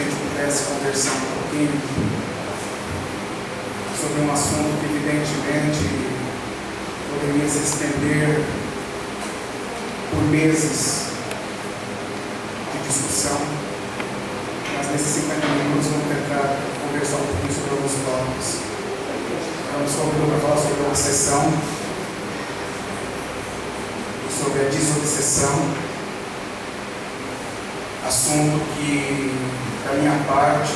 gente pudesse conversar um pouquinho sobre um assunto que evidentemente poderia se estender por meses de discussão, mas nesses 50 minutos vamos tentar conversar um pouquinho sobre alguns tópicos. Vamos para falar sobre a obsessão, sobre a desobsessão, assunto que, da minha parte,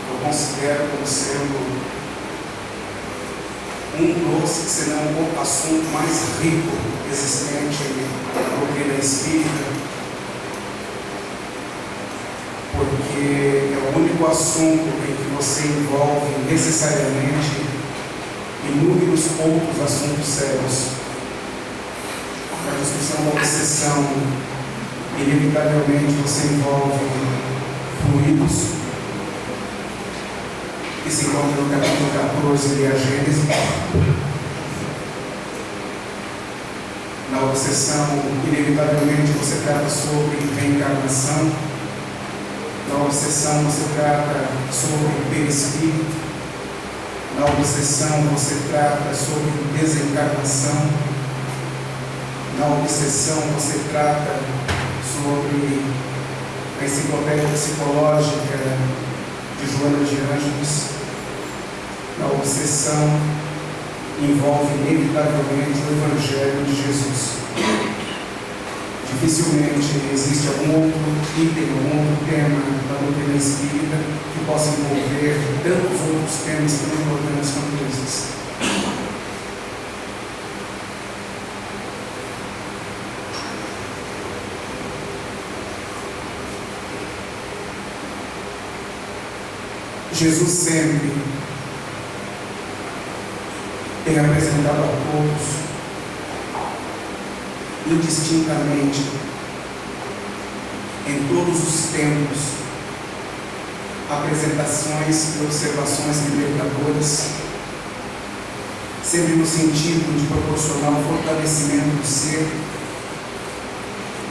eu considero como sendo um dos, se não o assunto mais rico existente na doutrina espírita, porque é o único assunto em que você envolve necessariamente inúmeros outros assuntos sérios. Na discussão da obsessão, inevitavelmente você envolve fluidos, que se encontra no capítulo 14 de A Gênese. Na obsessão, inevitavelmente você trata sobre reencarnação. Na obsessão você trata sobre perispírito. Na obsessão você trata sobre desencarnação. Na obsessão você trata sobre a enciclopédia psicológica de Joana de Ângeles. Na obsessão envolve inevitavelmente o Evangelho de Jesus. Dificilmente existe algum outro item, algum outro tema da doutrina espírita que possa envolver tantos outros temas tão importantes quanto esses. Jesus sempre tem apresentado a todos, indistintamente, em todos os tempos, apresentações e observações libertadoras, sempre no sentido de proporcionar o fortalecimento do ser,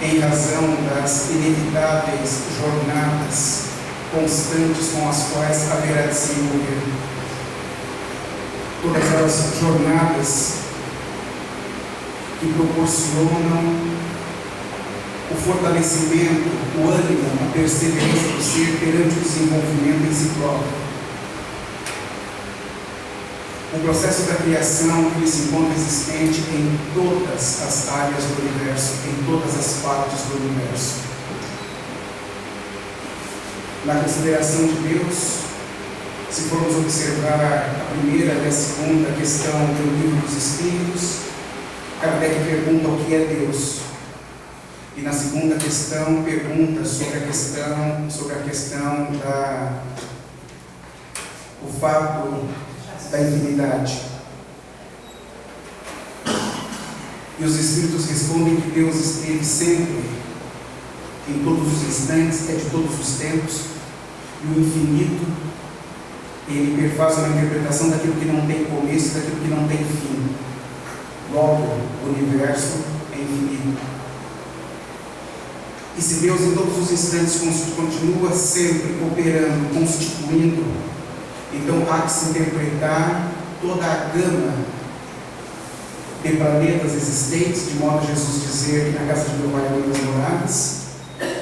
em razão das inevitáveis jornadas constantes com as quais haverá de se envolver. Todas as jornadas que proporcionam o fortalecimento, o ânimo, a perseverança do ser perante o desenvolvimento em si próprio. O processo da criação que se encontra existente em todas as áreas do universo, em todas as partes do universo. Na consideração de Deus, se formos observar a primeira e a segunda questão do Livro dos Espíritos, Kardec pergunta o que é Deus. E na segunda questão pergunta sobre a questão o fato da infinidade. E os Espíritos respondem que Deus esteve sempre, em todos os instantes, é de todos os tempos, e o infinito, ele perfaz uma interpretação daquilo que não tem começo, daquilo que não tem fim. Logo, o universo é infinito. E se Deus em todos os instantes continua sempre operando, constituindo, então há que se interpretar toda a gama de planetas existentes, de modo a Jesus dizer que na casa de meu pai há muitas moradas.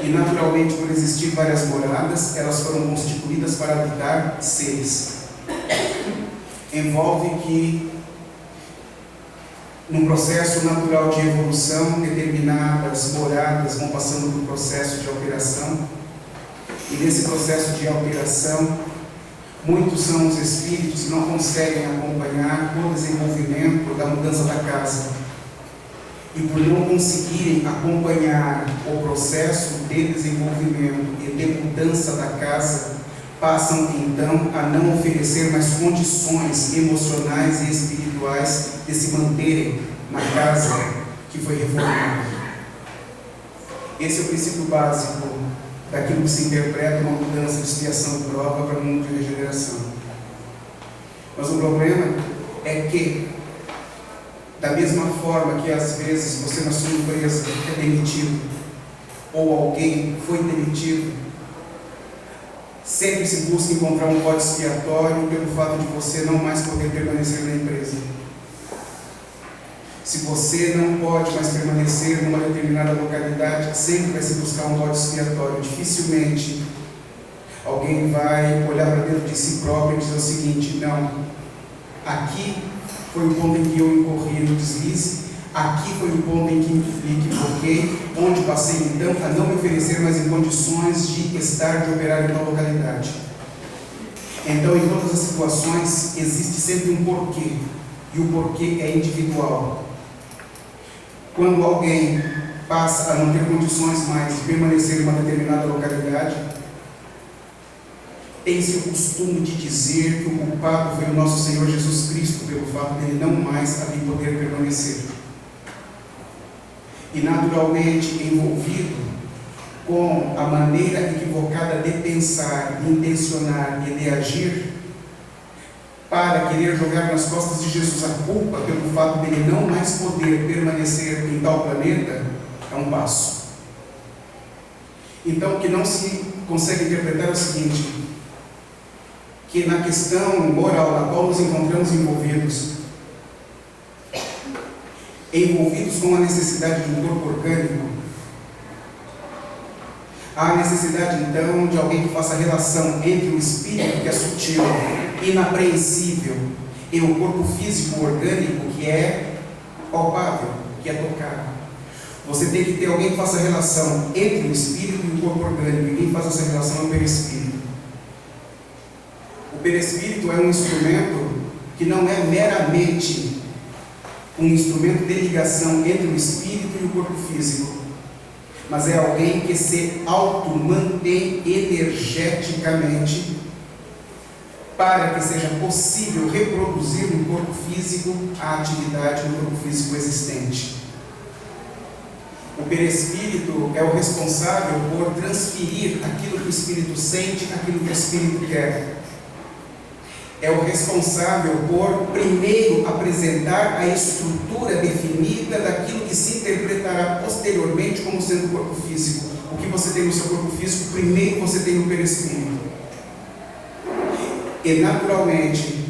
E naturalmente, por existir várias moradas, elas foram constituídas para habitar seres. Envolve que, num processo natural de evolução, determinadas moradas vão passando por um processo de alteração. E nesse processo de alteração, muitos são os espíritos que não conseguem acompanhar o desenvolvimento da mudança da casa. E por não conseguirem acompanhar o processo de desenvolvimento e de mudança da casa, passam então a não oferecer mais condições emocionais e espirituais de se manterem na casa que foi reformada. Esse é o princípio básico daquilo que se interpreta uma mudança de expiação e prova para um mundo de regeneração. Mas o problema é que, da mesma forma que às vezes você na sua empresa é demitido, ou alguém foi demitido, Sempre se busca encontrar um bode expiatório pelo fato de você não mais poder permanecer na empresa. Se você não pode mais permanecer numa determinada localidade, sempre vai se buscar um bode expiatório. Dificilmente alguém vai olhar para dentro de si próprio e dizer o seguinte: não, aqui foi o ponto em que eu incorri no deslize, aqui foi o ponto em que me equivoquei, onde passei então a não me oferecer mais em condições de estar, de operar em tal localidade. Então, em todas as situações, existe sempre um porquê, e o porquê é individual. Quando alguém passa a não ter condições mais de permanecer em uma determinada localidade, tem-se o costume de dizer que o culpado foi o nosso Senhor Jesus Cristo, pelo fato de ele não mais ali poder permanecer. E naturalmente envolvido com a maneira equivocada de pensar, de intencionar e de agir, para querer jogar nas costas de Jesus a culpa pelo fato de ele não mais poder permanecer em tal planeta, é um passo. Então, o que não se consegue interpretar é o seguinte: que na questão moral na qual nos encontramos envolvidos com a necessidade de um corpo orgânico, há necessidade então de alguém que faça relação entre o espírito, que é sutil, inapreensível, e o corpo físico orgânico, que é palpável, que é tocável. Você tem que ter alguém que faça relação entre o espírito e o corpo orgânico, e quem faz essa relação é o perispírito. O perispírito é um instrumento que não é meramente um instrumento de ligação entre o espírito e o corpo físico, mas é alguém que se auto-mantém energeticamente para que seja possível reproduzir no corpo físico a atividade no corpo físico existente. O perispírito é o responsável por transferir aquilo que o espírito sente, aquilo que o espírito quer. É o responsável por, primeiro, apresentar a estrutura definida daquilo que se interpretará posteriormente como sendo o corpo físico. O que você tem no seu corpo físico, primeiro você tem no perispírito. E, naturalmente,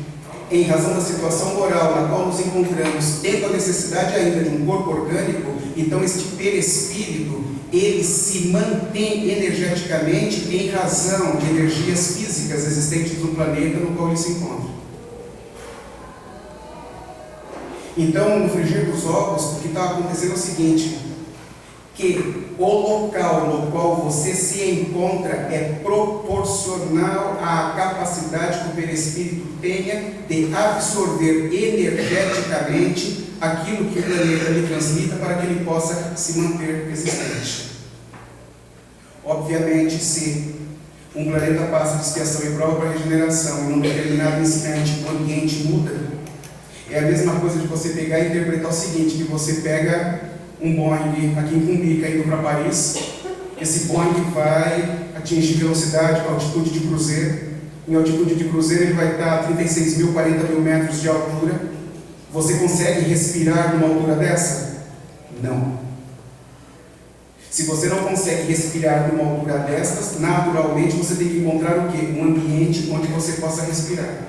em razão da situação moral na qual nos encontramos, tendo a necessidade ainda de um corpo orgânico, então este perispírito, ele se mantém energeticamente em razão de energias físicas existentes no planeta no qual ele se encontra. Então, no frigir dos ovos, o que está acontecendo é o seguinte: que o local no qual você se encontra é proporcional à capacidade que o perispírito tenha de absorver energeticamente aquilo que o planeta lhe transmita para que ele possa se manter existente. Obviamente, se um planeta passa de expiação e prova para regeneração, em um determinado instante o ambiente muda, é a mesma coisa de você pegar e interpretar o seguinte: que você pega um Boeing aqui em Cumbica indo para Paris, esse Boeing vai atingir velocidade, altitude de cruzeiro. Em altitude de cruzeiro ele vai estar a 36 mil, 40 mil metros de altura. Você consegue respirar numa altura dessa? Não. Se você não consegue respirar numa altura dessas, naturalmente você tem que encontrar o quê? Um ambiente onde você possa respirar.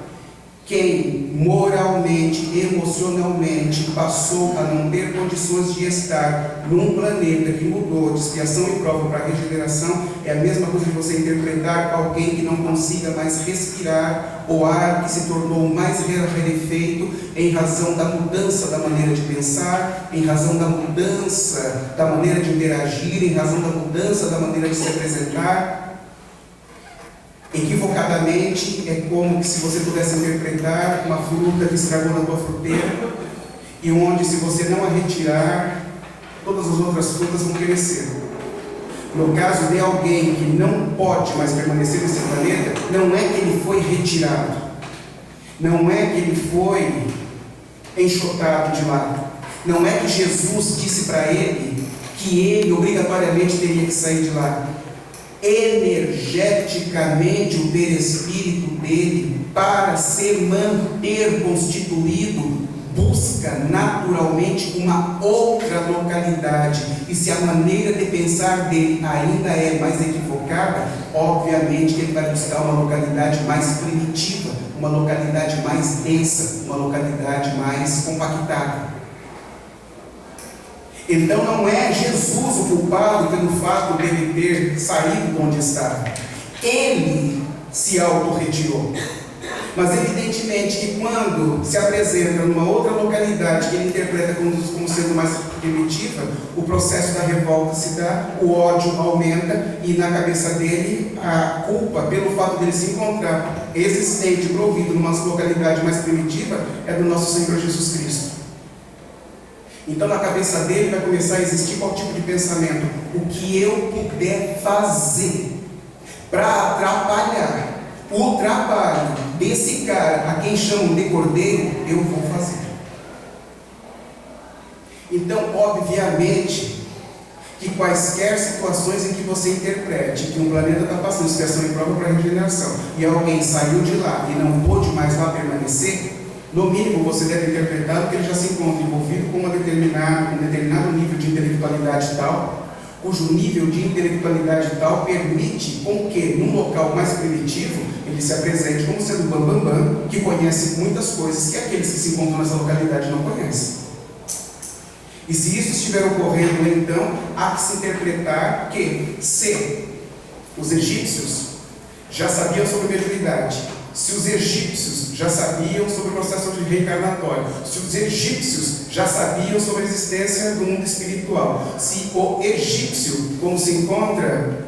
Quem moralmente, emocionalmente passou a não ter condições de estar num planeta que mudou de expiação e prova para regeneração, é a mesma coisa de você interpretar alguém que não consiga mais respirar o ar, que se tornou mais rarefeito em razão da mudança da maneira de pensar, em razão da mudança da maneira de interagir, em razão da mudança da maneira de se apresentar. Equivocadamente, é como se você pudesse interpretar uma fruta que estragou na tua fruteira e onde, se você não a retirar, todas as outras frutas vão crescer. No caso de alguém que não pode mais permanecer nesse planeta, não é que ele foi retirado, não é que ele foi enxotado de lá, não é que Jesus disse para ele que ele obrigatoriamente teria que sair de lá. Energeticamente o perispírito dele, para se manter constituído, busca naturalmente uma outra localidade, e se a maneira de pensar dele ainda é mais equivocada, obviamente que ele vai buscar uma localidade mais primitiva, uma localidade mais densa, uma localidade mais compactada. Então não é Jesus o culpado pelo fato dele ter saído de onde estava. Ele se auto-retirou. Mas evidentemente que quando se apresenta numa outra localidade que ele interpreta como sendo mais primitiva, o processo da revolta se dá, o ódio aumenta, e na cabeça dele a culpa pelo fato dele se encontrar existente, provido numa localidade mais primitiva, é do nosso Senhor Jesus Cristo. Então na cabeça dele vai começar a existir qual tipo de pensamento? O que eu puder fazer para atrapalhar o trabalho desse cara, a quem chamam de cordeiro, eu vou fazer. Então, obviamente, que quaisquer situações em que você interprete que um planeta está passando situação imprópria para regeneração, e alguém saiu de lá e não pôde mais lá permanecer, no mínimo você deve interpretar que ele já se encontra envolvido com um determinado nível de intelectualidade tal, cujo nível de intelectualidade tal permite com que, num local mais primitivo, ele se apresente como sendo bambambam, que conhece muitas coisas que aqueles que se encontram nessa localidade não conhecem. E se isso estiver ocorrendo, então, há que se interpretar que, se os egípcios já sabiam sobre mediunidade, se os egípcios já sabiam sobre o processo de reencarnatório, se os egípcios já sabiam sobre a existência do mundo espiritual, se o egípcio, como se encontra,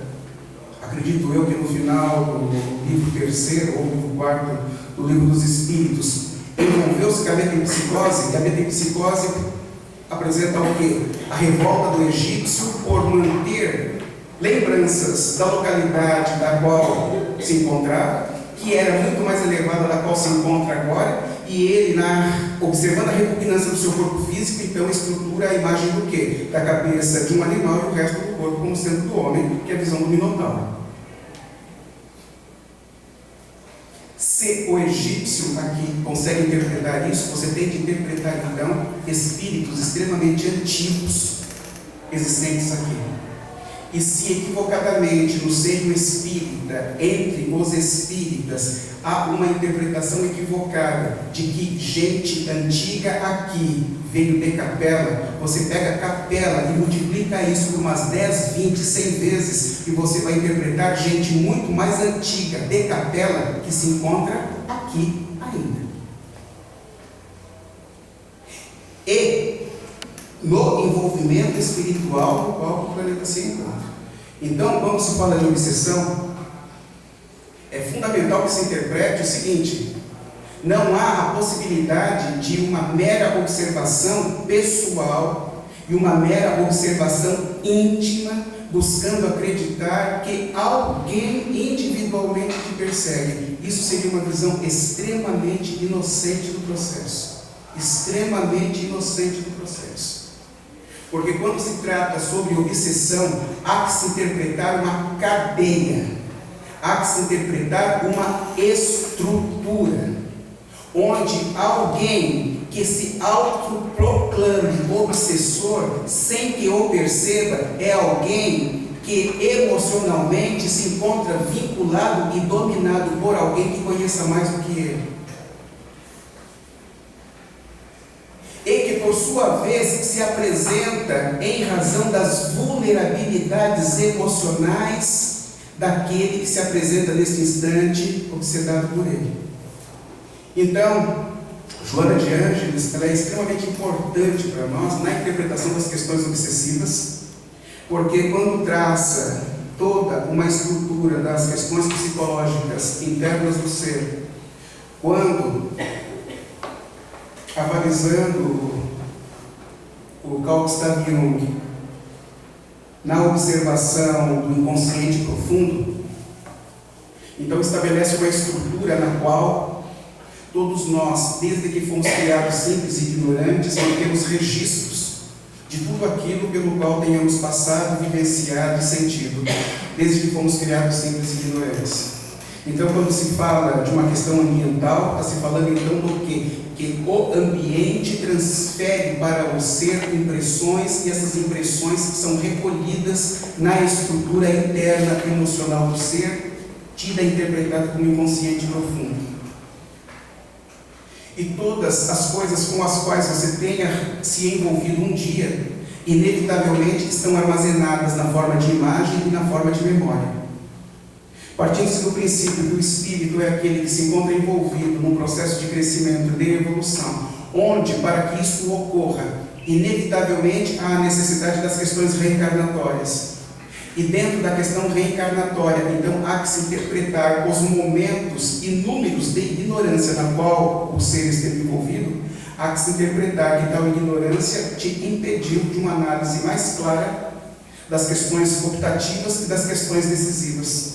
acredito eu que no final do livro 3º ou livro 4º do livro dos Espíritos, envolveu-se com a metempsicose, e a metempsicose apresenta o quê? A revolta do egípcio por manter lembranças da localidade da qual se encontrava, que era muito mais elevada da qual se encontra agora, e ele, observando a repugnância do seu corpo físico, então estrutura a imagem do quê? Da cabeça de um animal e o resto do corpo como sendo do homem, que é a visão do Minotauro. Se o egípcio aqui consegue interpretar isso, você tem que interpretar então espíritos extremamente antigos existentes aqui. E se equivocadamente no seio espírita, entre os espíritas, há uma interpretação equivocada de que gente antiga aqui veio de Capela, você pega Capela e multiplica isso por umas 10, 20, 100 vezes, e você vai interpretar gente muito mais antiga de Capela que se encontra aqui ainda. E no envolvimento espiritual no qual o planeta se encontra. Então, quando se fala de obsessão, é fundamental que se interprete o seguinte: não há a possibilidade de uma mera observação pessoal e uma mera observação íntima, buscando acreditar que alguém individualmente te persegue. Isso seria uma visão extremamente inocente do processo. Extremamente inocente do processo. Porque quando se trata sobre obsessão, há que se interpretar uma cadeia, há que se interpretar uma estrutura, onde alguém que se autoproclame obsessor, sem que o perceba, é alguém que emocionalmente se encontra vinculado e dominado por alguém que conheça mais do que ele. E que por sua vez se apresenta em razão das vulnerabilidades emocionais daquele que se apresenta neste instante obsedado por ele. Então, Joana de Ângeles, ela é extremamente importante para nós na interpretação das questões obsessivas, porque quando traça toda uma estrutura das questões psicológicas internas do ser, quando avalizando o Carl Gustav Jung na observação do inconsciente profundo, então estabelece uma estrutura na qual todos nós, desde que fomos criados simples e ignorantes, mantemos registros de tudo aquilo pelo qual tenhamos passado, vivenciado e sentido, desde que fomos criados simples e ignorantes. Então, quando se fala de uma questão ambiental, está se falando então do quê? Que o ambiente transfere para o ser impressões, e essas impressões são recolhidas na estrutura interna emocional do ser, tida e interpretada como inconsciente profundo. E todas as coisas com as quais você tenha se envolvido um dia, inevitavelmente estão armazenadas na forma de imagem e na forma de memória. Partindo-se do princípio que o espírito é aquele que se encontra envolvido num processo de crescimento e de evolução, onde, para que isso ocorra, inevitavelmente há a necessidade das questões reencarnatórias. E dentro da questão reencarnatória, então, há que se interpretar os momentos inúmeros de ignorância na qual o ser esteve envolvido, há que se interpretar que tal ignorância te impediu de uma análise mais clara das questões optativas e das questões decisivas.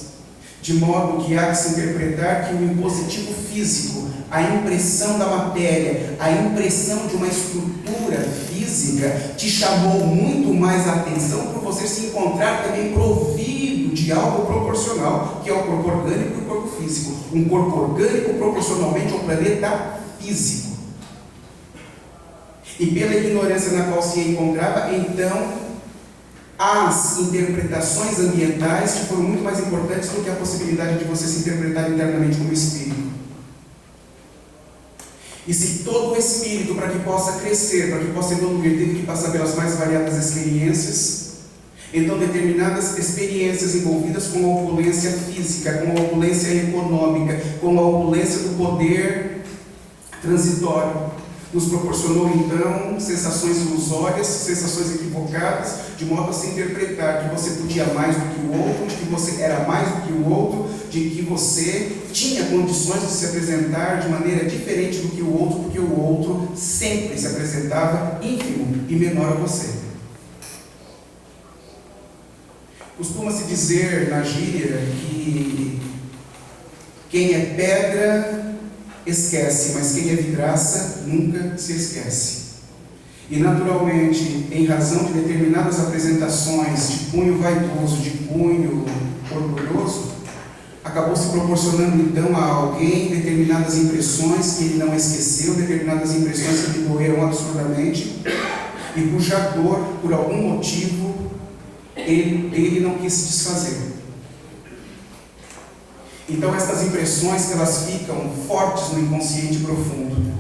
De modo que há que se interpretar que o impositivo físico, a impressão da matéria, a impressão de uma estrutura física, te chamou muito mais a atenção por você se encontrar também provido de algo proporcional, que é o corpo orgânico e o corpo físico. Um corpo orgânico proporcionalmente ao planeta físico. E pela ignorância na qual se encontrava, então, as interpretações ambientais que foram muito mais importantes do que a possibilidade de você se interpretar internamente como espírito. E se todo o espírito, para que possa crescer, para que possa evoluir, teve que passar pelas mais variadas experiências, então determinadas experiências envolvidas com a opulência física, com a opulência econômica, com a opulência do poder transitório, nos proporcionou então sensações ilusórias, sensações equivocadas, de modo a se interpretar que você podia mais do que o outro, de que você era mais do que o outro, de que você tinha condições de se apresentar de maneira diferente do que o outro, porque o outro sempre se apresentava ínfimo e menor a você. Costuma-se dizer na gíria que quem é pedra esquece, mas quem é vidraça nunca se esquece. E naturalmente, em razão de determinadas apresentações de cunho vaidoso, de cunho orgulhoso, acabou se proporcionando então a alguém determinadas impressões que ele não esqueceu, determinadas impressões que lhe doeram absurdamente, e cuja dor, por algum motivo, ele não quis se desfazer. Então estas impressões, elas ficam fortes no inconsciente profundo,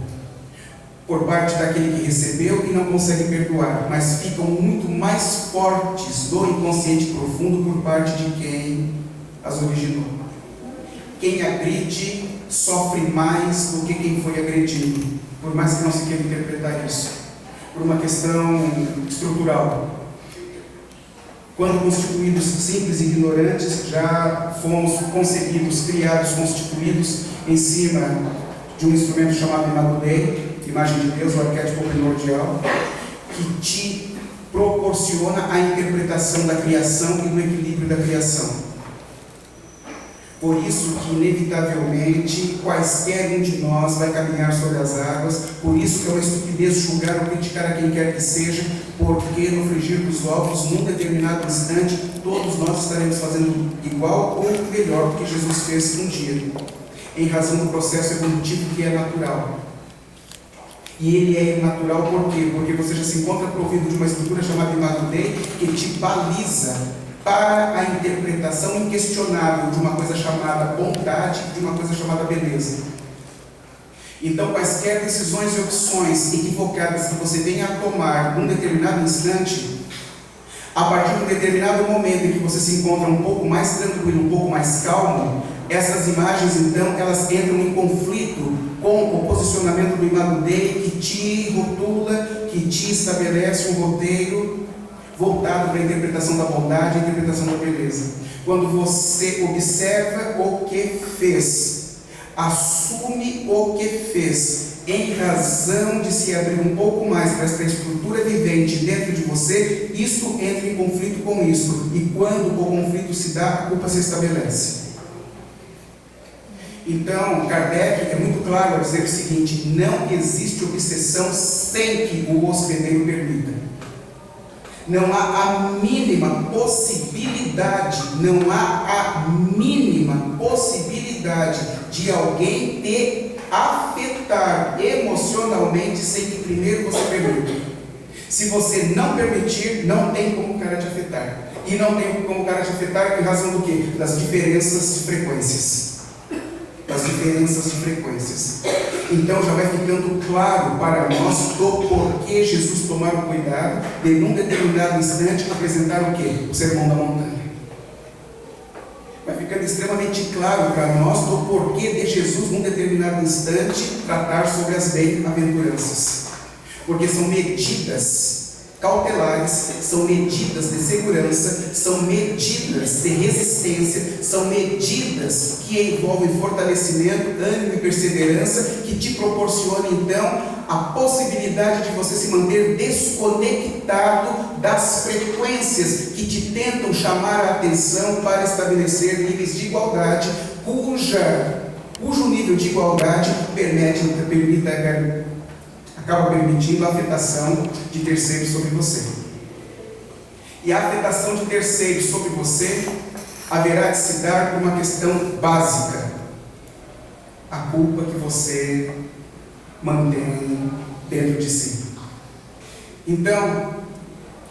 por parte daquele que recebeu e não consegue perdoar, mas ficam muito mais fortes do inconsciente profundo por parte de quem as originou. Quem agride sofre mais do que quem foi agredido, por mais que não se queira interpretar isso, por uma questão estrutural. Quando constituídos simples e ignorantes, já fomos concebidos, criados, constituídos em cima de um instrumento chamado Imago Dei, imagem de Deus, o arquétipo primordial, que te proporciona a interpretação da criação e do equilíbrio da criação. Por isso que, inevitavelmente, quaisquer um de nós vai caminhar sobre as águas, por isso que é uma estupidez julgar ou criticar a quem quer que seja, porque no frigir dos ovos, num determinado instante, todos nós estaremos fazendo igual ou melhor do que Jesus fez um dia, em razão do processo evolutivo que é natural. E ele é natural por quê? Porque você já se encontra provido de uma estrutura chamada Imago Dei, que te baliza para a interpretação inquestionável de uma coisa chamada bondade e de uma coisa chamada beleza. Então, quaisquer decisões e opções equivocadas que você venha a tomar num determinado instante, a partir de um determinado momento em que você se encontra um pouco mais tranquilo, um pouco mais calmo, essas imagens, então, elas entram em conflito com o posicionamento do Imago Dei, que te rotula, que te estabelece um roteiro voltado para a interpretação da bondade e a interpretação da beleza. Quando você observa o que fez, assume o que fez, em razão de se abrir um pouco mais para esta estrutura vivente dentro de você, isso entra em conflito com isso. E quando o conflito se dá, a culpa se estabelece. Então, Kardec é muito claro ao dizer o seguinte: não existe obsessão sem que o hospedeiro permita. Não há a mínima possibilidade, possibilidade de alguém te afetar emocionalmente sem que primeiro você permita. Se você não permitir, não tem como o cara te afetar. E não tem como o cara te afetar em razão do quê? Das diferenças de frequências. Das diferenças de frequências. Então já vai ficando claro para nós do porquê Jesus tomar o cuidado de, num determinado instante, apresentar o quê? O Sermão da Montanha. Vai ficando extremamente claro para nós do porquê de Jesus, num determinado instante, tratar sobre as bem-aventuranças. Porque são medidas cautelares, são medidas de segurança, são medidas de resistência, são medidas que envolvem fortalecimento, ânimo e perseverança, que te proporcionam então a possibilidade de você se manter desconectado das frequências que te tentam chamar a atenção para estabelecer níveis de igualdade, cujo nível de igualdade acaba permitindo a afetação de terceiros sobre você. E a afetação de terceiros sobre você haverá de se dar por uma questão básica: a culpa que você mantém dentro de si. Então,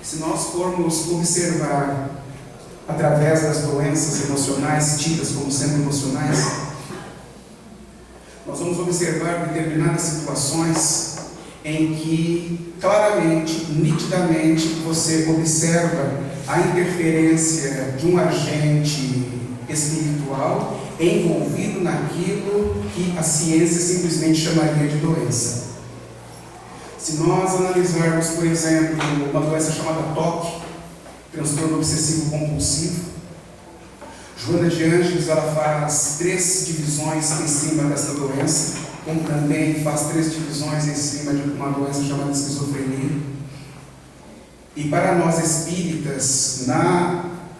se nós formos observar através das doenças emocionais, tidas como sendo emocionais, nós vamos observar determinadas situações em que claramente, nitidamente, você observa a interferência de um agente espiritual envolvido naquilo que a ciência simplesmente chamaria de doença. Se nós analisarmos, por exemplo, uma doença chamada TOC, transtorno obsessivo compulsivo, Joana de Ângeles ela faz 3 divisões em cima dessa doença, como também faz 3 divisões em cima de uma doença chamada esquizofrenia. E para nós espíritas,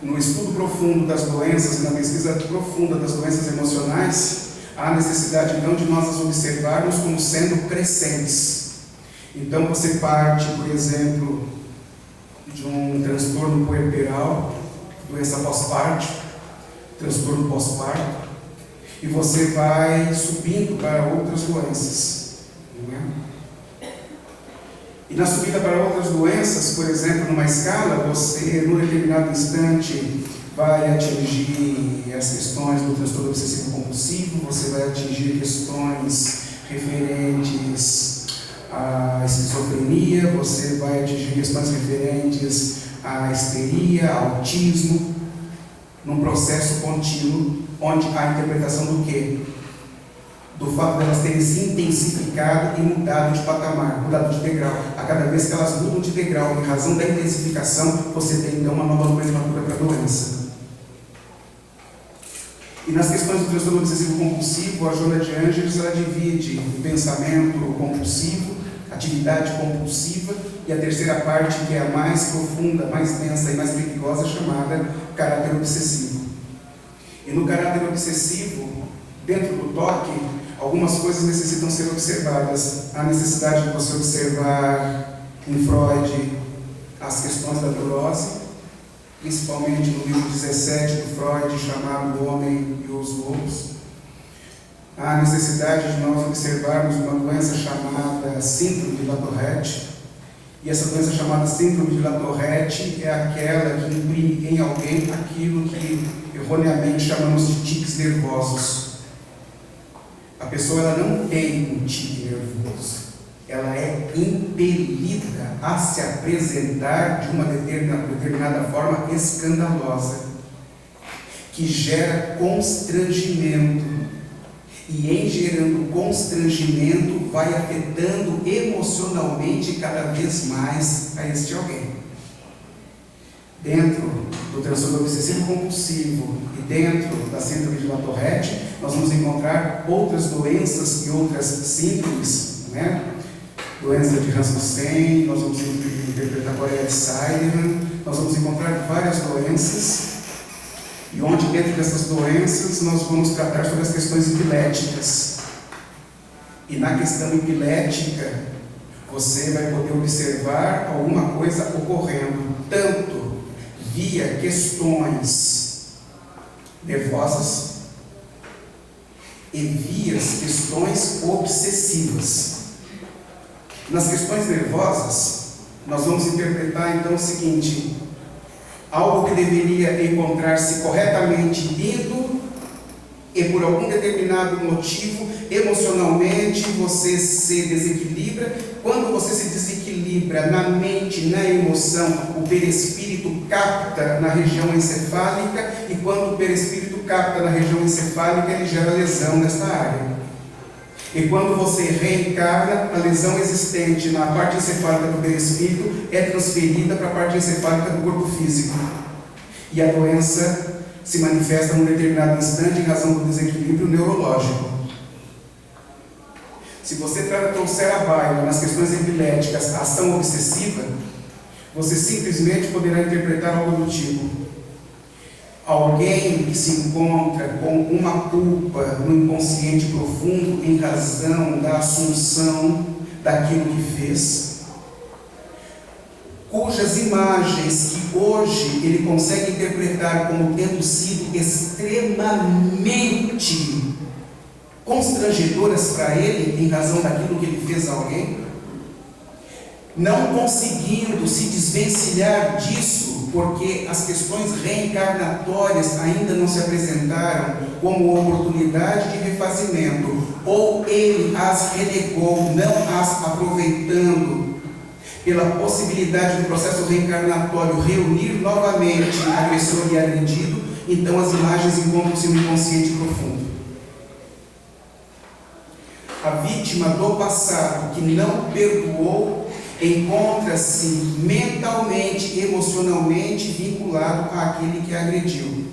no estudo profundo das doenças, na pesquisa profunda das doenças emocionais, há necessidade então de nós as observarmos como sendo crescentes. Então você parte, por exemplo, de um transtorno puerperal, doença pós-parto, transtorno pós-parto, e você vai subindo para outras doenças, não é? E na subida para outras doenças, por exemplo, numa escala, você, num determinado instante, vai atingir as questões do transtorno obsessivo compulsivo, você vai atingir questões referentes à esquizofrenia, você vai atingir questões referentes à histeria, ao autismo, num processo contínuo, onde há a interpretação do quê? Do fato de elas terem se intensificado e mudado de patamar, mudado de degrau. A cada vez que elas mudam de degrau, em razão da intensificação, você tem então uma nova nomenclatura para a doença. E nas questões do transtorno obsessivo compulsivo, a Joana de Ângeles ela divide o pensamento compulsivo, atividade compulsiva, e a terceira parte, que é a mais profunda, mais densa e mais perigosa, chamada caráter obsessivo. E no caráter obsessivo, dentro do TOC, algumas coisas necessitam ser observadas. Há necessidade de você observar em Freud as questões da neurose, principalmente no livro 17 do Freud, chamado O Homem e os Lobos. Há necessidade de nós observarmos uma doença chamada síndrome de La Tourette. E essa doença chamada síndrome de La Tourette é aquela que imprime em alguém aquilo que erroneamente chamamos de tiques nervosos. A pessoa ela não tem um tique nervoso, ela é impelida a se apresentar de uma determinada forma escandalosa, que gera constrangimento. E em gerando constrangimento, vai afetando emocionalmente cada vez mais a este alguém. Dentro do transtorno obsessivo compulsivo e dentro da síndrome de La Tourette, nós vamos encontrar outras doenças e outras síndromes, né? Doença de Rasmussen, nós vamos interpretar a Coreia de Seidemann, nós vamos encontrar várias doenças. E onde dentro dessas doenças nós vamos tratar sobre as questões epiléticas. E na questão epilética, você vai poder observar alguma coisa ocorrendo, tanto via questões nervosas, e vias questões obsessivas. Nas questões nervosas, nós vamos interpretar então o seguinte: algo que deveria encontrar-se corretamente indo e por algum determinado motivo, emocionalmente, você se desequilibra. Quando você se desequilibra na mente, na emoção, o perispírito capta na região encefálica, e quando o perispírito capta na região encefálica, ele gera lesão nesta área. E quando você reencarna, a lesão existente na parte encefálica do perispírito é transferida para a parte encefálica do corpo físico. E a doença se manifesta num determinado instante em razão do desequilíbrio neurológico. Se você trouxer à baila nas questões epiléticas a ação obsessiva, você simplesmente poderá interpretar algo do tipo: alguém que se encontra com uma culpa no inconsciente profundo em razão da assunção daquilo que fez, cujas imagens que hoje ele consegue interpretar como tendo sido extremamente constrangedoras para ele em razão daquilo que ele fez a alguém, não conseguindo se desvencilhar disso, porque as questões reencarnatórias ainda não se apresentaram como oportunidade de refazimento, ou ele as renegou, não as aproveitando pela possibilidade do processo reencarnatório reunir novamente agressor e agredido, então as imagens encontram-se no inconsciente profundo. A vítima do passado que não perdoou encontra-se mentalmente, emocionalmente vinculado àquele que agrediu,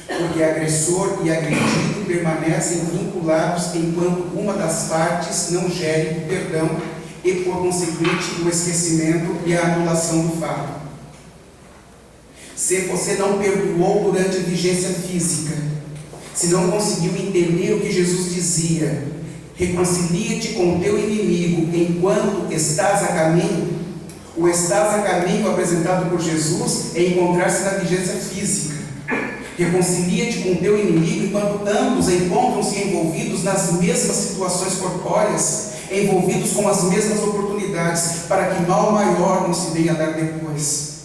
porque agressor e agredido permanecem vinculados enquanto uma das partes não gere o perdão e, por conseguinte, o esquecimento e a anulação do fato. Se você não perdoou durante a vigência física, se não conseguiu entender o que Jesus dizia, reconcilia-te com o teu inimigo enquanto estás a caminho. O estás a caminho apresentado por Jesus é encontrar-se na vigência física. Reconcilia-te com o teu inimigo enquanto ambos encontram-se envolvidos nas mesmas situações corpóreas, envolvidos com as mesmas oportunidades, para que mal maior não se venha a dar depois.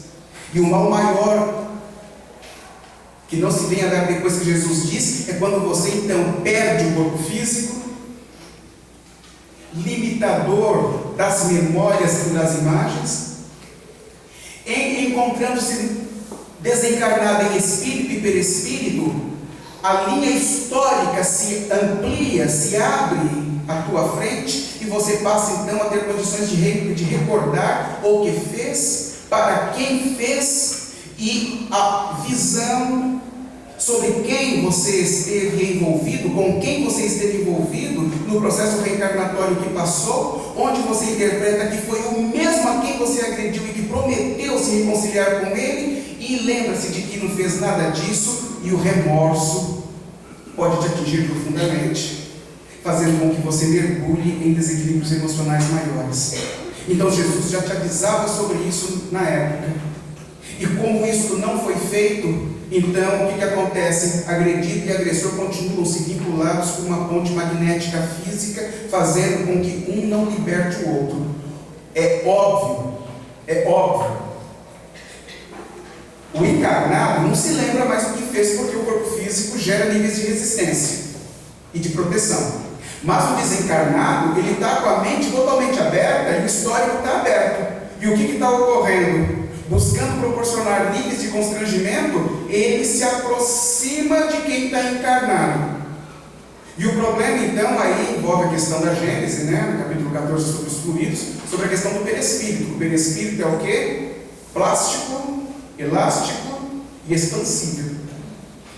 E o mal maior que não se venha a dar depois que Jesus diz é quando você então perde o corpo físico, limitador das memórias e das imagens, encontrando-se desencarnado em espírito e perispírito, a linha histórica se amplia, se abre à tua frente, e você passa então a ter condições de recordar o que fez, para quem fez, e a visão sobre quem você esteve envolvido, com quem você esteve envolvido no processo reencarnatório que passou, onde você interpreta que foi o mesmo a quem você agrediu e que prometeu se reconciliar com ele, e lembra-se de que não fez nada disso, e o remorso pode te atingir profundamente, fazendo com que você mergulhe em desequilíbrios emocionais maiores. Então Jesus já te avisava sobre isso na época, e como isso não foi feito, então o que acontece? Agredido e agressor continuam se vinculados por uma ponte magnética física, fazendo com que um não liberte o outro. É óbvio, o encarnado não se lembra mais do que fez, porque o corpo físico gera níveis de resistência e de proteção. Mas o desencarnado, ele está com a mente totalmente aberta e o histórico está aberto. E o que está ocorrendo? Buscando proporcionar níveis de constrangimento, ele se aproxima de quem está encarnado. E o problema então aí envolve a questão da Gênese, né? No capítulo 14 sobre os fluidos, sobre a questão do perispírito. O perispírito é o quê? Plástico, elástico e expansível.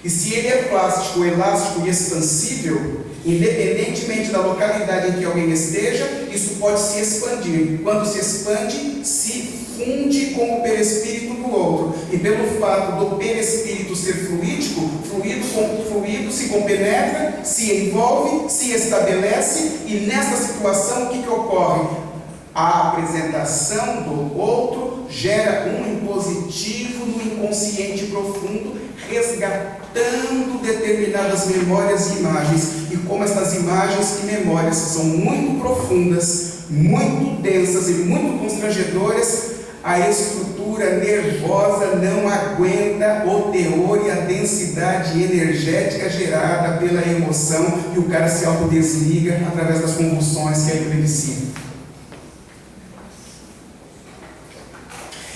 E se ele é plástico, elástico e expansível, independentemente da localidade em que alguém esteja, isso pode se expandir. Quando se expande, se funde com o perispírito do outro. E pelo fato do perispírito ser fluídico, fluido com fluido se compenetra, se envolve, se estabelece, e nesta situação o que ocorre? A apresentação do outro gera um impositivo no inconsciente profundo, resgatando determinadas memórias e imagens. E como estas imagens e memórias são muito profundas, muito densas e muito constrangedoras, a estrutura nervosa não aguenta o teor e a densidade energética gerada pela emoção, e o cara se autodesliga através das convulsões que é previsível.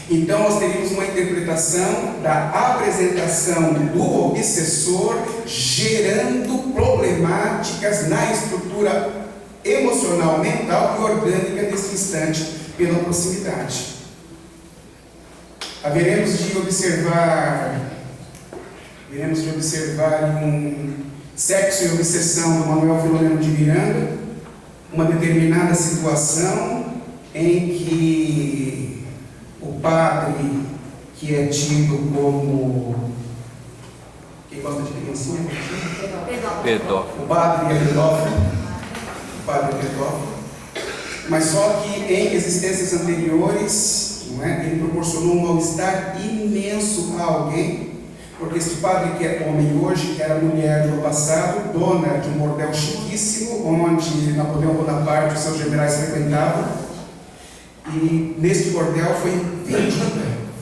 Então nós teríamos uma interpretação da apresentação do obsessor gerando problemáticas na estrutura emocional, mental e orgânica desse instante pela proximidade. Haveremos de observar em Sexo e Obsessão do Manuel Filomeno de Miranda uma determinada situação em que o padre, que é tido como... Quem gosta de criancinha? Pedófilo. O padre é pedófilo. Mas só que em existências anteriores, não é? Ele proporcionou um mal-estar imenso a alguém, porque este padre, que é homem hoje, era mulher no passado, dona de um bordel chiquíssimo, onde Napoleão Bonaparte e os seus generais frequentavam. E neste bordel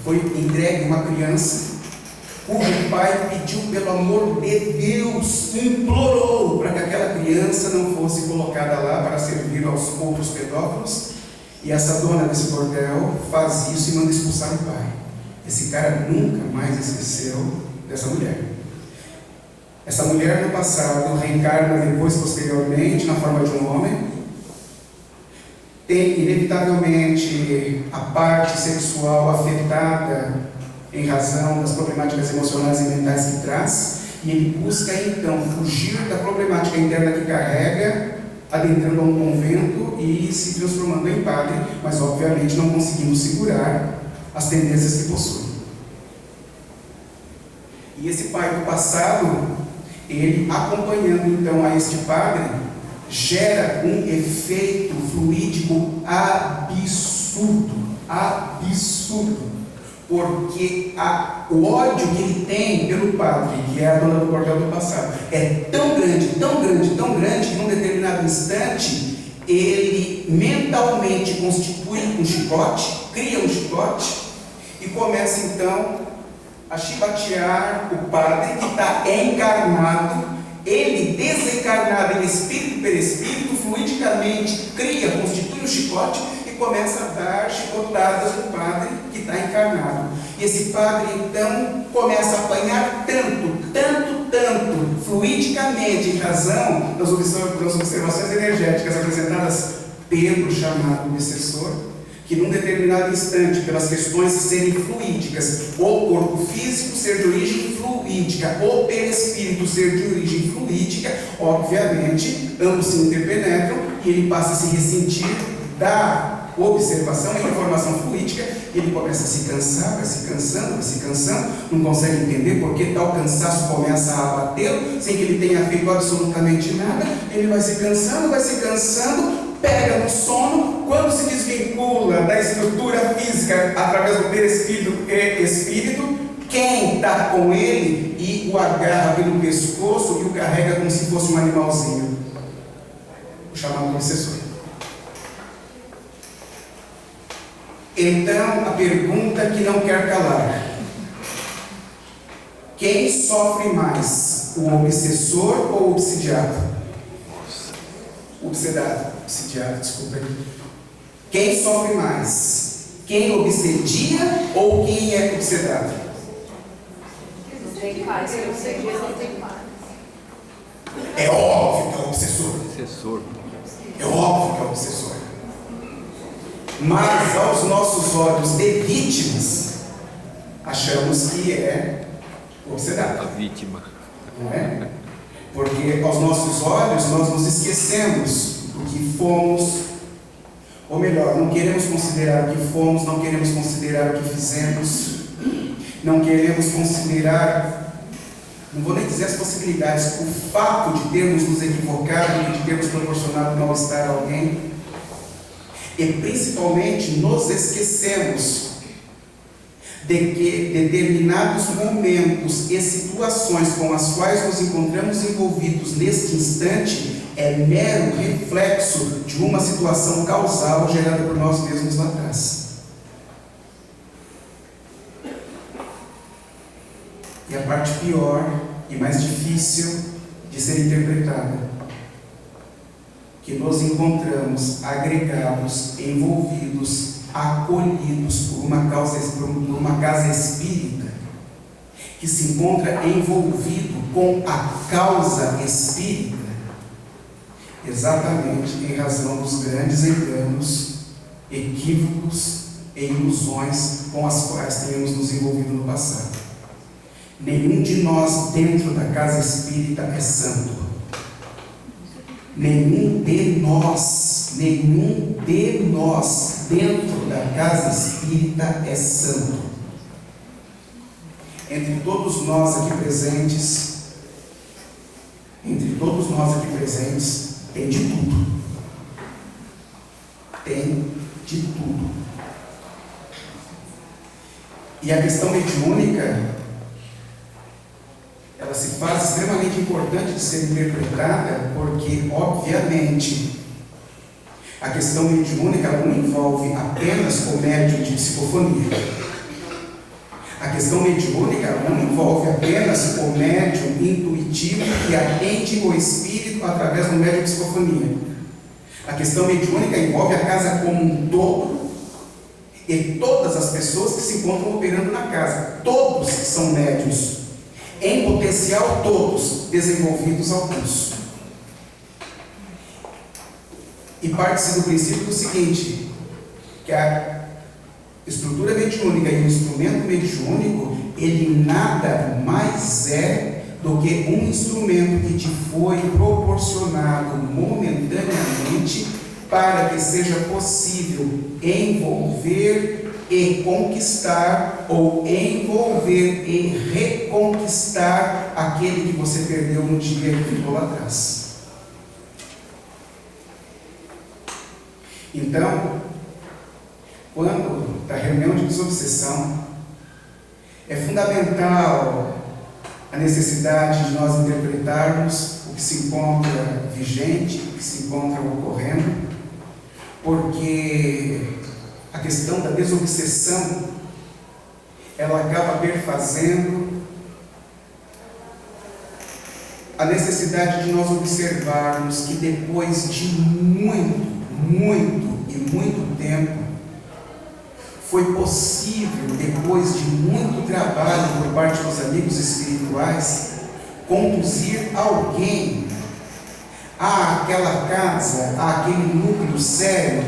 foi entregue uma criança, cujo pai pediu, pelo amor de Deus, implorou para que aquela criança não fosse colocada lá para servir aos outros pedófilos. E essa dona desse bordel faz isso e manda expulsar o pai. Esse cara nunca mais esqueceu dessa mulher. Essa mulher no passado reencarna depois, posteriormente, na forma de um homem. Tem inevitavelmente a parte sexual afetada em razão das problemáticas emocionais e mentais que traz, e ele busca então fugir da problemática interna que carrega, adentrando a um convento e se transformando em padre, mas obviamente não conseguindo segurar as tendências que possui. E esse pai do passado, ele acompanhando então a este padre, gera um efeito fluídico absurdo, porque o ódio que ele tem pelo padre, que é a dona do bordel do passado, é tão grande, que num determinado instante, ele mentalmente constitui um chicote, cria um chicote, e começa então a chibatear o padre que está encarnado. Ele, desencarnado em espírito e perispírito, fluidicamente constitui um chicote e começa a dar chicotadas no padre que está encarnado. E esse padre então começa a apanhar tanto, fluidicamente, em razão das observações energéticas apresentadas pelo chamado obsessor, que num determinado instante, pelas questões serem fluídicas, o corpo físico ser de origem fluídica, o perispírito ser de origem fluídica, obviamente, ambos se interpenetram e ele passa a se ressentir da observação e informação fluídica, e ele começa a se cansar, vai se cansando, não consegue entender porque tal cansaço começa a abatê-lo, sem que ele tenha feito absolutamente nada. Ele vai se cansando, pega no sono. Quando se desvincula da estrutura física através do perispírito e espírito, quem está com ele e o agarra pelo pescoço e o carrega como se fosse um animalzinho? O chamado obsessor. Então, a pergunta que não quer calar: quem sofre mais, o obsessor ou o obsidiado? Obsidiado, desculpa aí. Quem sofre mais? Quem obsedia ou quem é obsedado? Não tem paz, eu sei que não tem paz. É óbvio que é o obsessor. É óbvio que é o obsessor. Mas aos nossos olhos de vítimas, achamos que é o obsedado. A vítima. Não é? Porque aos nossos olhos nós nos esquecemos do que fomos, ou melhor, não queremos considerar o que fomos, não queremos considerar o que fizemos, não queremos considerar, não vou nem dizer as possibilidades, o fato de termos nos equivocado, de termos proporcionado mal-estar a alguém, e principalmente nos esquecemos de que determinados momentos e situações com as quais nos encontramos envolvidos neste instante é mero reflexo de uma situação causal gerada por nós mesmos lá atrás. E a parte pior e mais difícil de ser interpretada, que nos encontramos agregados, envolvidos, acolhidos por uma casa espírita, que se encontra envolvido com a causa espírita, exatamente em razão dos grandes enganos, equívocos e ilusões com as quais temos nos envolvido no passado. Nenhum de nós dentro da casa espírita é santo. Nenhum de nós dentro da casa espírita é santo. Entre todos nós aqui presentes, tem de tudo. Tem de tudo. E a questão mediúnica, ela se faz extremamente importante de ser interpretada, porque, obviamente, a questão mediúnica ela não envolve apenas o médium de psicofonia. A questão mediúnica ela não envolve apenas o médium intuitivo que atende o espírito através do médium de psicofonia. A questão mediúnica envolve a casa como um todo e todas as pessoas que se encontram operando na casa. Todos são médiuns. Em potencial, todos desenvolvidos alguns. E parte-se do princípio do seguinte, que a estrutura mediúnica e o instrumento mediúnico, ele nada mais é do que um instrumento que te foi proporcionado momentaneamente para que seja possível envolver e conquistar, ou envolver e reconquistar aquele que você perdeu no dia que ficou lá atrás. Então, quando da reunião de desobsessão, é fundamental a necessidade de nós interpretarmos o que se encontra vigente, o que se encontra ocorrendo, porque a questão da desobsessão, ela acaba perfazendo a necessidade de nós observarmos que depois de muito tempo, foi possível, depois de muito trabalho por parte dos amigos espirituais, conduzir alguém àquela casa, àquele núcleo sério,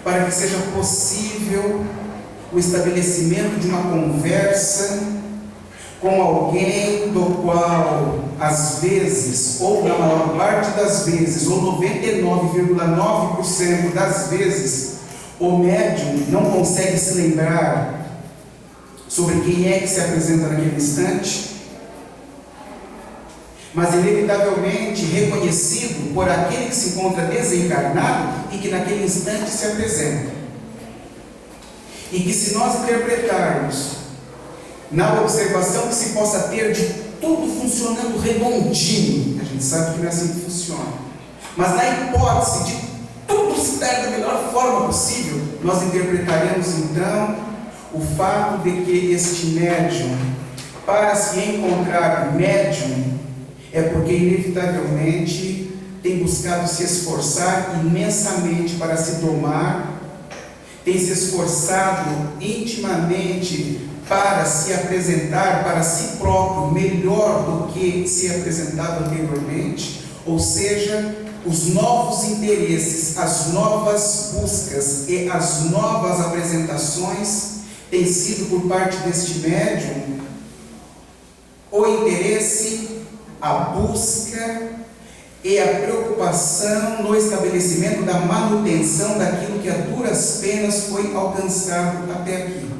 para que seja possível o estabelecimento de uma conversa com alguém do qual, às vezes, ou na maior parte das vezes, ou 99,9% das vezes, o médium não consegue se lembrar sobre quem é que se apresenta naquele instante, mas inevitavelmente reconhecido por aquele que se encontra desencarnado e que naquele instante se apresenta. E que, se nós interpretarmos na observação que se possa ter de tudo funcionando redondinho, a gente sabe que não é assim que funciona, mas na hipótese de tudo se dar da melhor forma possível, nós interpretaremos então o fato de que este médium, para se encontrar médium, é porque inevitavelmente tem buscado se esforçar imensamente para se domar, tem se esforçado intimamente para se apresentar para si próprio melhor do que se apresentava anteriormente, ou seja, os novos interesses, as novas buscas e as novas apresentações têm sido por parte deste médium o interesse, a busca e a preocupação no estabelecimento da manutenção daquilo que a duras penas foi alcançado até aqui.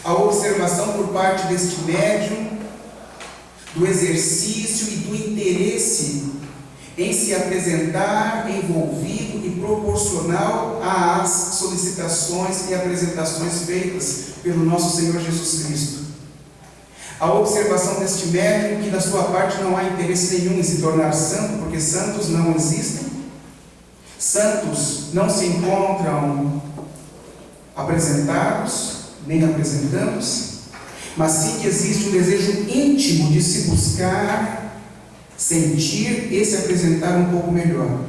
A observação por parte deste médium do exercício e do interesse em se apresentar envolvido e proporcional às solicitações e apresentações feitas pelo nosso Senhor Jesus Cristo. A observação deste médium que da sua parte não há interesse nenhum em se tornar santo, porque santos não existem, santos não se encontram apresentados, nem apresentamos, mas sim que existe um desejo íntimo de se buscar, sentir e se apresentar um pouco melhor.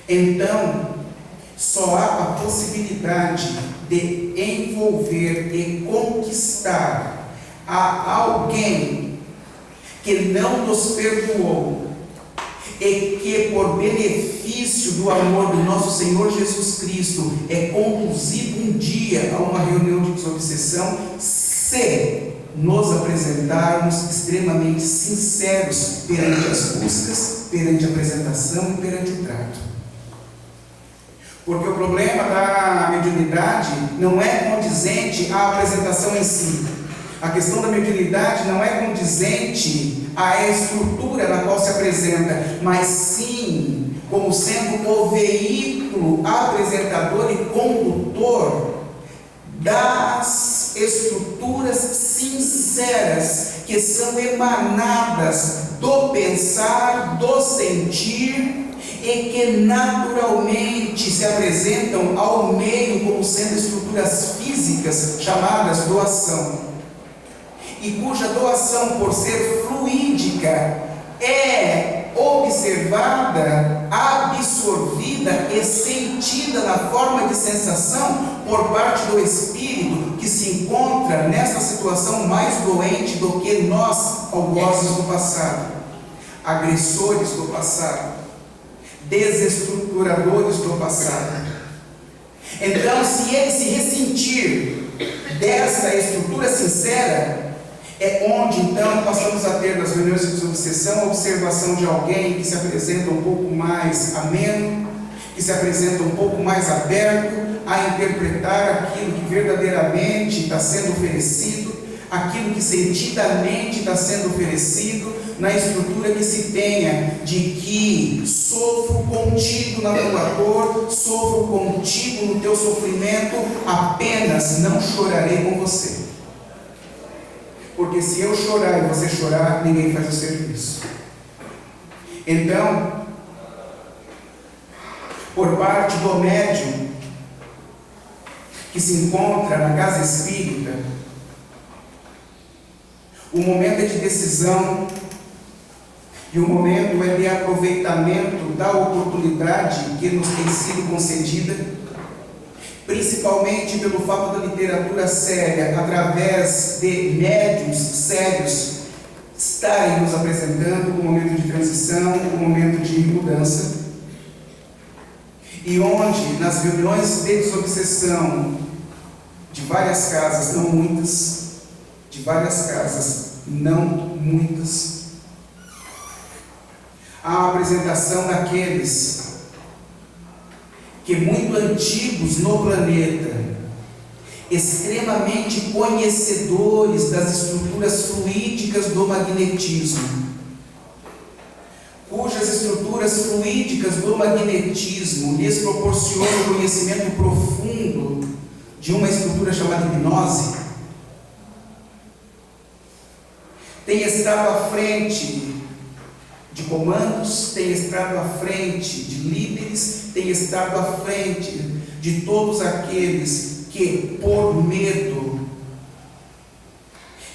Então, só há a possibilidade de envolver e conquistar a alguém que não nos perdoou e que, por benefício do amor do nosso Senhor Jesus Cristo, é conduzido um dia a uma reunião de desobsessão, se nos apresentarmos extremamente sinceros perante as buscas, perante a apresentação e perante o trato. Porque o problema da mediunidade não é condizente à apresentação em si. A questão da mediunidade não é condizente à estrutura na qual se apresenta, mas sim como sendo o veículo apresentador e condutor das estruturas sinceras que são emanadas do pensar, do sentir e que naturalmente se apresentam ao meio como sendo estruturas físicas chamadas doação. E cuja doação, por ser fluídica, é observada, absorvida e sentida na forma de sensação por parte do espírito que se encontra nessa situação mais doente do que nós, algozes do passado, agressores do passado, desestruturadores do passado. Então, se ele se ressentir dessa estrutura sincera, é onde então passamos a ter nas reuniões de desobsessão a observação de alguém que se apresenta um pouco mais ameno, que se apresenta um pouco mais aberto a interpretar aquilo que verdadeiramente está sendo oferecido, aquilo que sentidamente está sendo oferecido, na estrutura que se tenha de que sofro contigo na tua dor, sofro contigo no teu sofrimento, apenas não chorarei com você. Porque se eu chorar e você chorar, ninguém faz o serviço. Então, por parte do médium que se encontra na casa espírita, o momento é de decisão e o momento é de aproveitamento da oportunidade que nos tem sido concedida, principalmente pelo fato da literatura séria, através de médiuns sérios, estarem nos apresentando um momento de transição, um momento de mudança, e onde nas reuniões de desobsessão de várias casas, não muitas, de várias casas, não muitas, há a apresentação daqueles que muito antigos no planeta, extremamente conhecedores das estruturas fluídicas do magnetismo, cujas estruturas fluídicas do magnetismo lhes proporcionam o conhecimento profundo de uma estrutura chamada hipnose, tem estado à frente de comandos, tem estado à frente de líderes, tem estado à frente de todos aqueles que, por medo,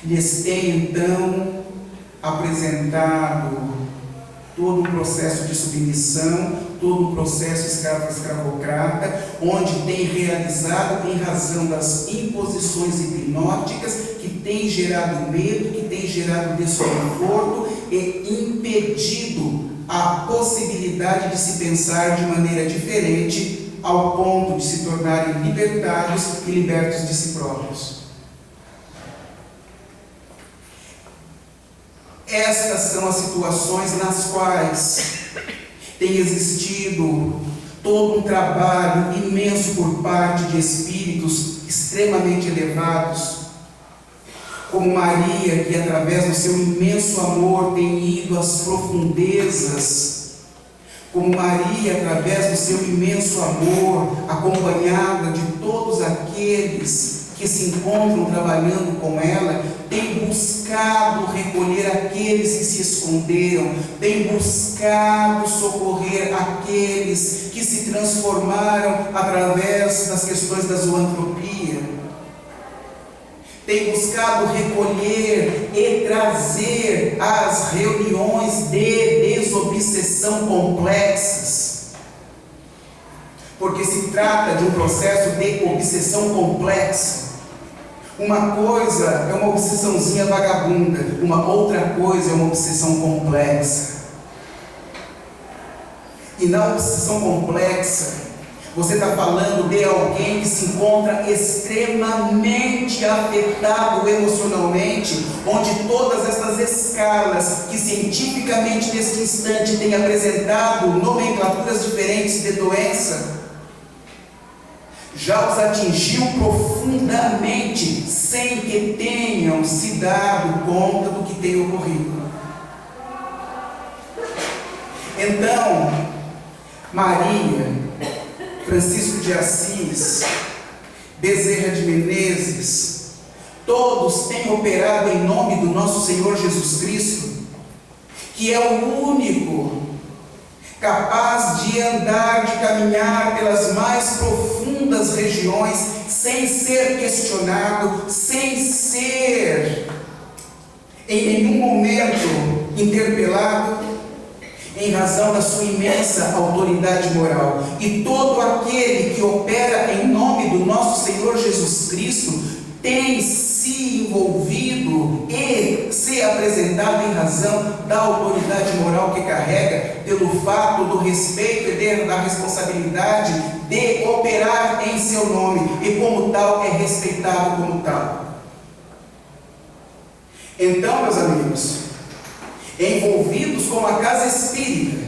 lhes tem então apresentado todo um processo de submissão, todo um processo escravocrata, onde tem realizado em razão das imposições hipnóticas que tem gerado medo, que tem gerado desconforto e impedido a possibilidade de se pensar de maneira diferente, ao ponto de se tornarem libertados e libertos de si próprios. Estas são as situações nas quais tem existido todo um trabalho imenso por parte de espíritos extremamente elevados, como Maria, que através do seu imenso amor tem ido às profundezas como Maria, através do seu imenso amor, acompanhada de todos aqueles que se encontram trabalhando com ela, tem buscado recolher aqueles que se esconderam, tem buscado socorrer aqueles que se transformaram através das questões da zoantropia, tem buscado recolher e trazer às reuniões de desobsessão complexas, porque se trata de um processo de obsessão complexa. Uma coisa é uma obsessãozinha vagabunda, uma outra coisa é uma obsessão complexa. E na obsessão complexa, você está falando de alguém que se encontra extremamente afetado emocionalmente, onde todas essas escalas que cientificamente neste instante têm apresentado nomenclaturas diferentes de doença, já os atingiu profundamente, sem que tenham se dado conta do que tem ocorrido. Então, Maria, Francisco de Assis, Bezerra de Menezes, todos têm operado em nome do nosso Senhor Jesus Cristo, que é o único capaz de andar, de caminhar pelas mais profundas regiões, sem ser questionado, sem ser em nenhum momento interpelado, em razão da sua imensa autoridade moral. E todo aquele que opera em nome do nosso Senhor Jesus Cristo tem se envolvido e se apresentado em razão da autoridade moral que carrega, pelo fato do respeito e da responsabilidade de operar em seu nome, e como tal é respeitado como tal. Então, meus amigos, envolvidos com a casa espírita,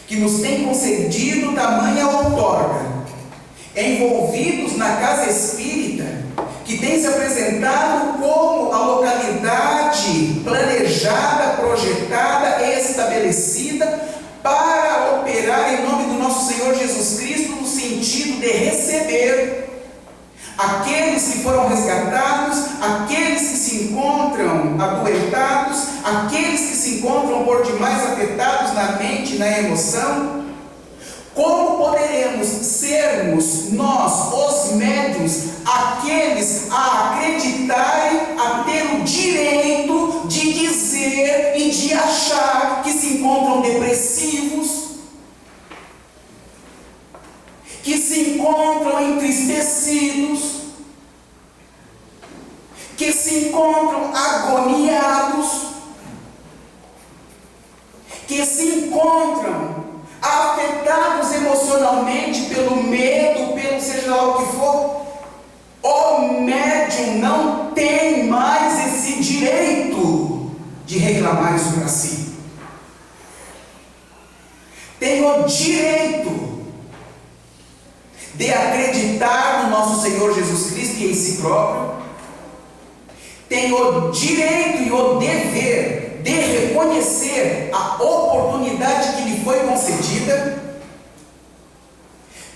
que nos tem concedido tamanha outorga, envolvidos na casa espírita, que tem se apresentado como a localidade planejada, projetada e estabelecida para operar em nome do nosso Senhor Jesus Cristo, no sentido de receber aqueles que foram resgatados, aqueles que se encontram adoentados, aqueles que se encontram por demais afetados na mente e na emoção. Como poderemos sermos nós, os médiuns, aqueles a acreditarem, a ter o direito de dizer e de achar que se encontram depressivos, que se encontram entristecidos, que se encontram agoniados, que se encontram afetados emocionalmente pelo medo, pelo seja lá o que for? O médium não tem mais esse direito de reclamar isso para si. Tem o direito de acreditar no nosso Senhor Jesus Cristo e em si próprio. Tem o direito e o dever de reconhecer a oportunidade que lhe foi concedida,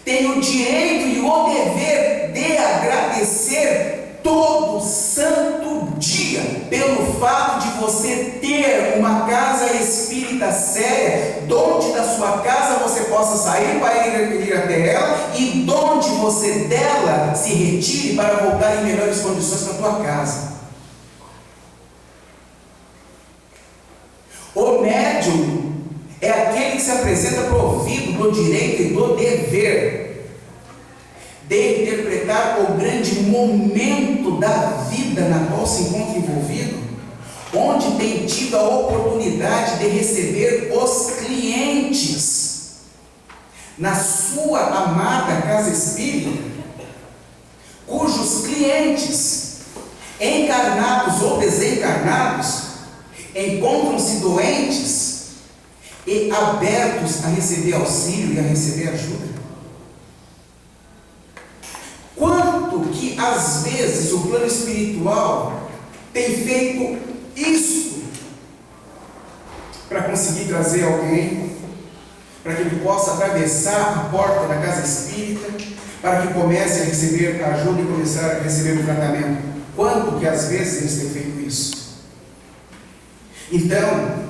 tem o direito e o dever de agradecer todo santo dia pelo fato de você ter uma casa espírita séria, donde da sua casa você possa sair para ir até ela, e donde você dela se retire para voltar em melhores condições para a tua casa. O médium é aquele que se apresenta provido do direito e do dever de interpretar o grande momento da vida na qual se encontra envolvido, onde tem tido a oportunidade de receber os clientes na sua amada casa espírita, cujos clientes, encarnados ou desencarnados, encontram-se doentes e abertos a receber auxílio e a receber ajuda. Quanto que às vezes o plano espiritual tem feito isso para conseguir trazer alguém, para que ele possa atravessar a porta da casa espírita, para que comece a receber a ajuda e começar a receber o tratamento. Quanto que às vezes eles têm feito isso? Então,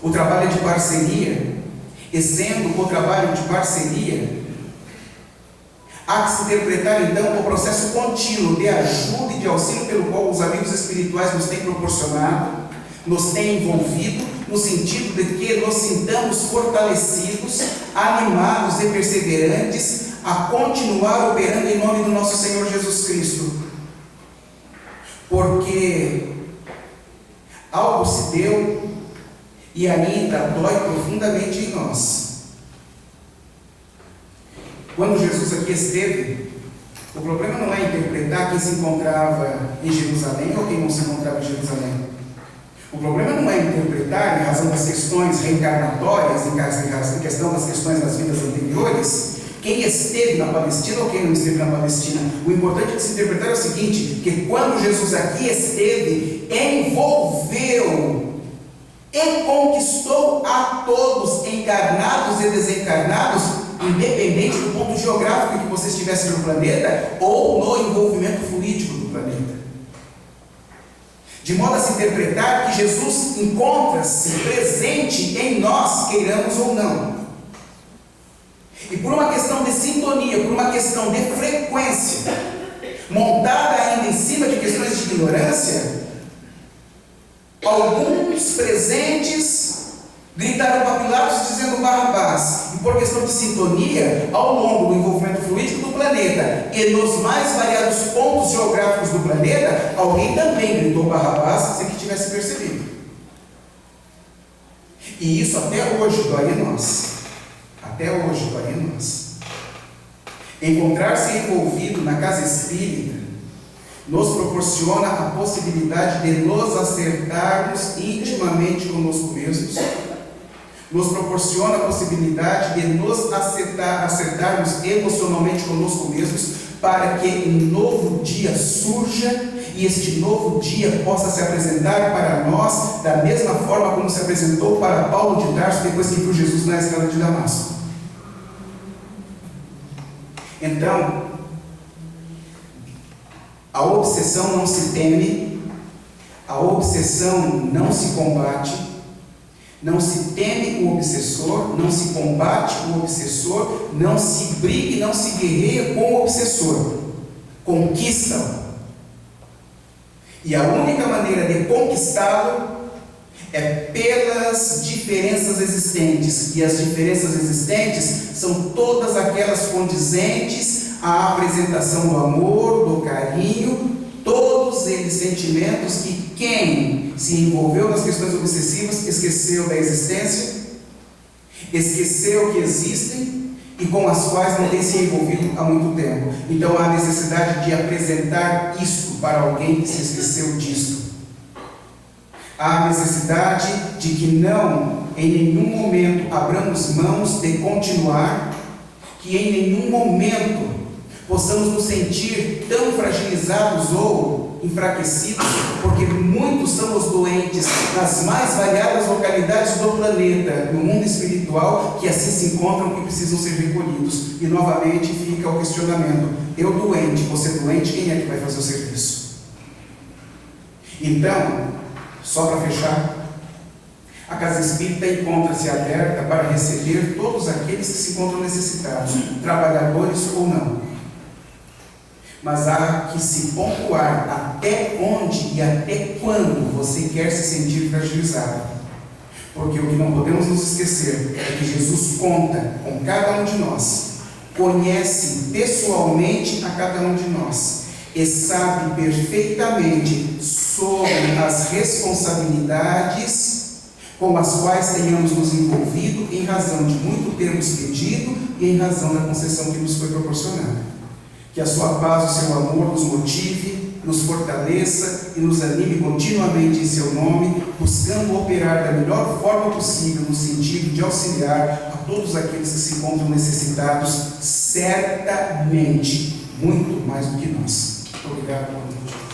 o trabalho de parceria, e sendo o trabalho de parceria, há que se interpretar então o processo contínuo de ajuda e de auxílio pelo qual os amigos espirituais nos têm proporcionado, nos têm envolvido, no sentido de que nos sintamos fortalecidos, animados e perseverantes a continuar operando em nome do nosso Senhor Jesus Cristo. Porque algo se deu e ainda dói profundamente em nós. Quando Jesus aqui esteve, o problema não é interpretar quem se encontrava em Jerusalém ou quem não se encontrava em Jerusalém. O problema não é interpretar, em razão das questões reencarnatórias, em questão das questões das vidas anteriores, quem esteve na Palestina ou quem não esteve na Palestina. O importante de se interpretar é o seguinte, que quando Jesus aqui esteve, envolveu e conquistou a todos, encarnados e desencarnados, independente do ponto geográfico que você estivesse no planeta ou no envolvimento fluídico do planeta. De modo a se interpretar que Jesus encontra-se presente em nós, queiramos ou não. E por uma questão de sintonia, por uma questão de frequência, montada ainda em cima de questões de ignorância, alguns presentes gritaram para Pilatos dizendo Barrabás. E por questão de sintonia, ao longo do envolvimento fluídico do planeta e nos mais variados pontos geográficos do planeta, alguém também gritou Barrabás sem que tivesse percebido. E isso até hoje dói em nós. Até hoje dói em nós. Encontrar-se envolvido na casa espírita nos proporciona a possibilidade de nos acertarmos intimamente conosco mesmos, nos proporciona a possibilidade de nos acertarmos emocionalmente conosco mesmos, para que um novo dia surja e este novo dia possa se apresentar para nós da mesma forma como se apresentou para Paulo de Tarso depois que viu Jesus na estrada de Damasco. Então, a obsessão não se teme, a obsessão não se combate, não se teme o obsessor, não se combate o obsessor, não se briga e não se guerreia com o obsessor, conquista-o. E a única maneira de conquistá-lo é pelas diferenças existentes, e as diferenças existentes são todas aquelas condizentes à apresentação do amor, do carinho, todos eles sentimentos que quem se envolveu nas questões obsessivas esqueceu da existência, esqueceu que existem e com as quais não tem se envolvido há muito tempo. Então há necessidade de apresentar isto para alguém que se esqueceu disto. Há necessidade de que não, em nenhum momento, abramos mãos de continuar, que em nenhum momento possamos nos sentir tão fragilizados ou enfraquecidos, porque muitos são os doentes nas mais variadas localidades do planeta, no mundo espiritual, que assim se encontram e precisam ser recolhidos. E novamente fica o questionamento: eu doente, você doente, quem é que vai fazer o serviço? Então, só para fechar, a casa espírita encontra-se aberta para receber todos aqueles que se encontram necessitados, trabalhadores ou não. Mas há que se pontuar até onde e até quando você quer se sentir fragilizado. Porque o que não podemos nos esquecer é que Jesus conta com cada um de nós, conhece pessoalmente a cada um de nós e sabe perfeitamente sobre as responsabilidades com as quais tenhamos nos envolvido em razão de muito termos pedido e em razão da concessão que nos foi proporcionada. Que a sua paz, o seu amor nos motive, nos fortaleça e nos anime continuamente em seu nome, buscando operar da melhor forma possível no sentido de auxiliar a todos aqueles que se encontram necessitados, certamente, muito mais do que nós. Muito obrigado, boa noite.